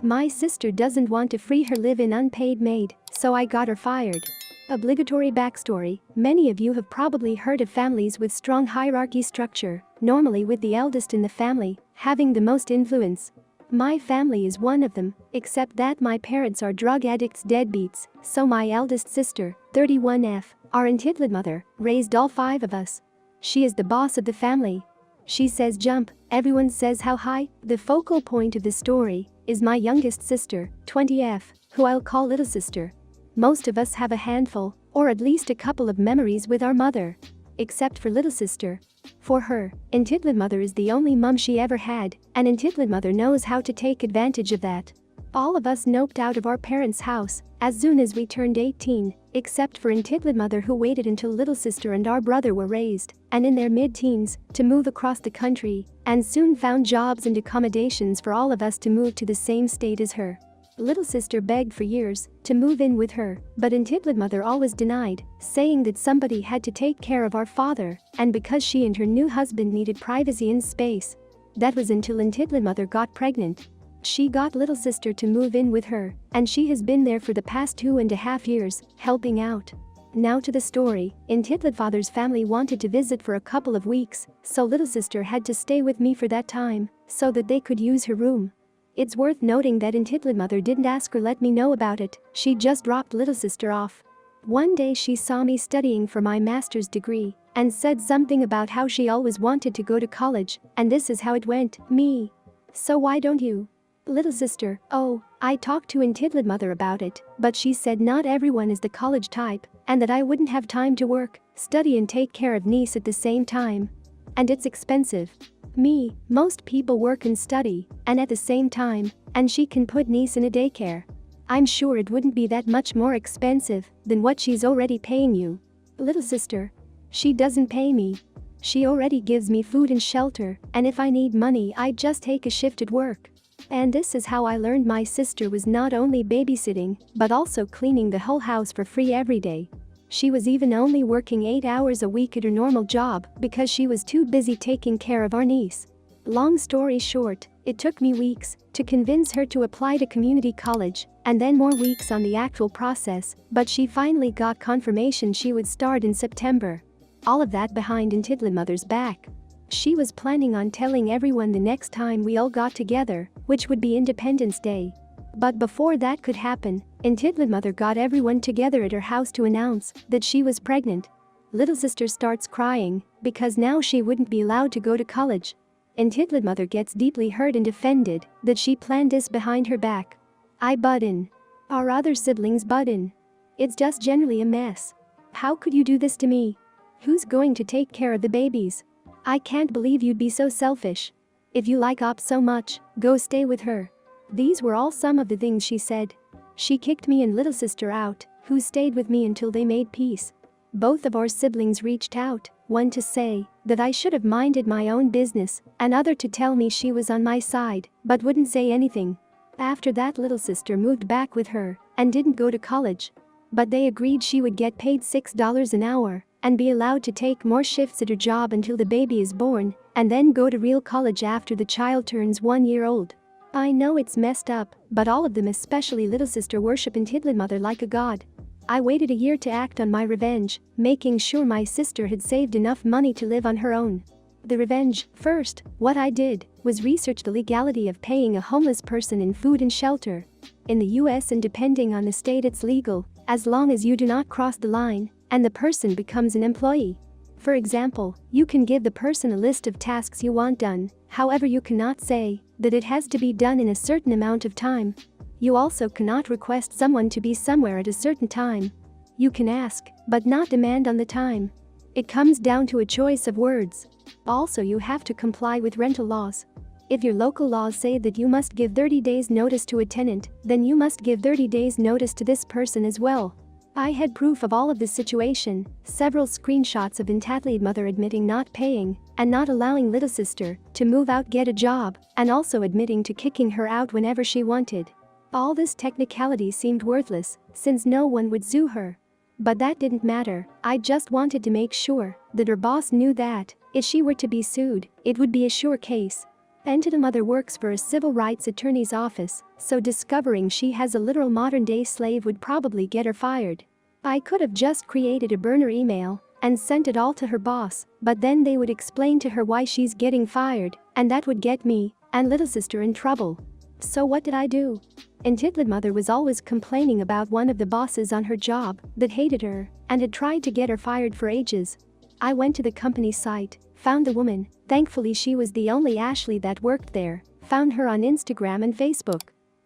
My sister doesn't want to free her live-in unpaid maid, so I got her fired. Obligatory backstory: many of you have probably heard of families with strong hierarchy structure, normally with the eldest in the family having the most influence. My family is one of them, except that my parents are drug addicts deadbeats, so my eldest sister, 31F, our entitled mother, raised all 5 of us. She is the boss of the family. She says jump, everyone says how high. The focal point of the story is my youngest sister, 20F, who I'll call little sister. Most of us have a handful, or at least a couple of memories with our mother. Except for little sister. For her, entitled mother is the only mum she ever had, and entitled mother knows how to take advantage of that. All of us noped out of our parents' house as soon as we turned 18, except for entitled mother, who waited until little sister and our brother were raised and in their mid-teens to move across the country, and soon found jobs and accommodations for all of us to move to the same state as her. Little sister begged for years to move in with her, but entitled mother always denied, saying that somebody had to take care of our father, and because she and her new husband needed privacy and space. That was until entitled mother got pregnant. She got little sister to move in with her, and she has been there for the past 2.5 years, helping out. Now to the story. Entitled father's family wanted to visit for a couple of weeks, so little sister had to stay with me for that time, so that they could use her room. It's worth noting that entitled mother didn't ask or let me know about it, she just dropped little sister off. One day she saw me studying for my master's degree and said something about how she always wanted to go to college, and this is how it went: me. So why don't you? Little sister: oh, I talked to entitled mother about it, but she said not everyone is the college type, and that I wouldn't have time to work, study and take care of niece at the same time. And it's expensive. Me, most people work and study, and at the same time, and she can put niece in a daycare. I'm sure it wouldn't be that much more expensive than what she's already paying you. Little sister: she doesn't pay me. She already gives me food and shelter, and if I need money I just take a shift at work. And this is how I learned my sister was not only babysitting, but also cleaning the whole house for free every day. She was even only working 8 hours a week at her normal job because she was too busy taking care of our niece. Long story short, it took me weeks to convince her to apply to community college, and then more weeks on the actual process, but she finally got confirmation she would start in September. All of that behind entitled mother's back. She was planning on telling everyone the next time we all got together, which would be Independence Day. But before that could happen, entitled mother got everyone together at her house to announce that she was pregnant. Little sister starts crying because now she wouldn't be allowed to go to college. Entitled mother gets deeply hurt and offended that she planned this behind her back. I butt in. Our other siblings butt in. It's just generally a mess. How could you do this to me? Who's going to take care of the babies? I can't believe you'd be so selfish. If you like Op so much, go stay with her. These were all some of the things she said. She kicked me and little sister out, who stayed with me until they made peace. Both of our siblings reached out, one to say that I should have minded my own business, another to tell me she was on my side, but wouldn't say anything. After that, little sister moved back with her and didn't go to college. But they agreed she would get paid $6 an hour and be allowed to take more shifts at her job until the baby is born, and then go to real college after the child turns 1 year old. I know it's messed up, but all of them, especially little sister, worship entitled mother like a god. I waited a year to act on my revenge, making sure my sister had saved enough money to live on her own. The revenge: first, what I did was research the legality of paying a homeless person in food and shelter. In the US, and depending on the state, it's legal, as long as you do not cross the line and the person becomes an employee. For example, you can give the person a list of tasks you want done, however you cannot say that it has to be done in a certain amount of time. You also cannot request someone to be somewhere at a certain time. You can ask, but not demand on the time. It comes down to a choice of words. Also, you have to comply with rental laws. If your local laws say that you must give 30 days notice to a tenant, then you must give 30 days notice to this person as well. I had proof of all of this situation, several screenshots of entitled mother admitting not paying and not allowing little sister to move out, get a job, and also admitting to kicking her out whenever she wanted. All this technicality seemed worthless since no one would sue her. But that didn't matter. I just wanted to make sure that her boss knew that if she were to be sued, it would be a sure case. Entity mother works for a civil rights attorney's office, so discovering she has a literal modern-day slave would probably get her fired. I could have just created a burner email and sent it all to her boss, but then they would explain to her why she's getting fired, and that would get me and little sister in trouble. So what did I do? Entitled mother was always complaining about one of the bosses on her job that hated her and had tried to get her fired for ages. I went to the company site, found the woman, thankfully she was the only Ashley that worked there, found her on Instagram and Facebook.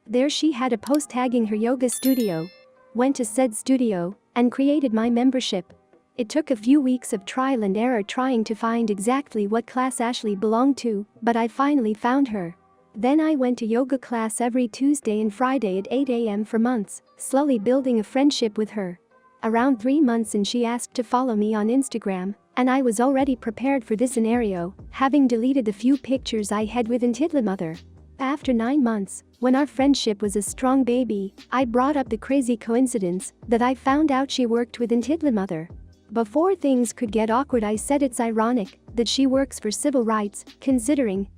There she had a post tagging her yoga studio. Went to said studio and created my membership. It took a few weeks of trial and error trying to find exactly what class Ashley belonged to, but I finally found her. Then I went to yoga class every Tuesday and Friday at 8 a.m. for months, slowly building a friendship with her. Around 3 months in she asked to follow me on Instagram, and I was already prepared for this scenario, having deleted the few pictures I had with Entitled mother. After 9 months, when our friendship was a strong baby, I brought up the crazy coincidence that I found out she worked with Entitled mother. Before things could get awkward I said it's ironic that she works for civil rights, considering,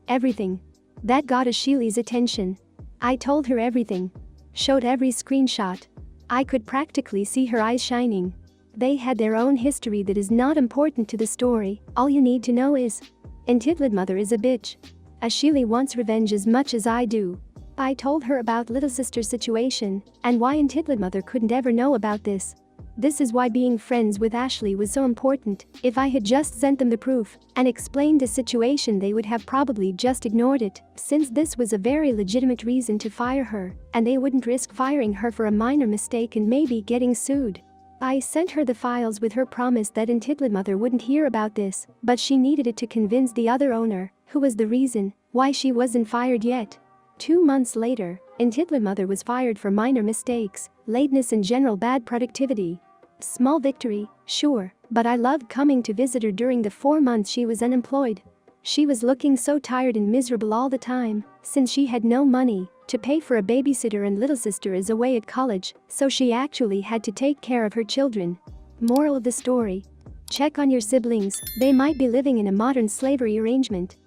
everything. That got Ashley's attention. I told her everything. Showed every screenshot. I could practically see her eyes shining. They had their own history that is not important to the story, all you need to know is Entitled mother is a bitch. Ashley wants revenge as much as I do. I told her about little sister's situation and why Entitled mother couldn't ever know about this. This is why being friends with Ashley was so important. If I had just sent them the proof and explained the situation they would have probably just ignored it, since this was a very legitimate reason to fire her, and they wouldn't risk firing her for a minor mistake and maybe getting sued. I sent her the files with her promise that Entitled mother wouldn't hear about this, but she needed it to convince the other owner, who was the reason why she wasn't fired yet. 2 months later, Entitled mother was fired for minor mistakes, lateness and general bad productivity. Small victory, sure, but I loved coming to visit her during the 4 months she was unemployed. She was looking so tired and miserable all the time, since she had no money to pay for a babysitter and little sister is away at college, so she actually had to take care of her children. Moral of the story: check on your siblings, they might be living in a modern slavery arrangement.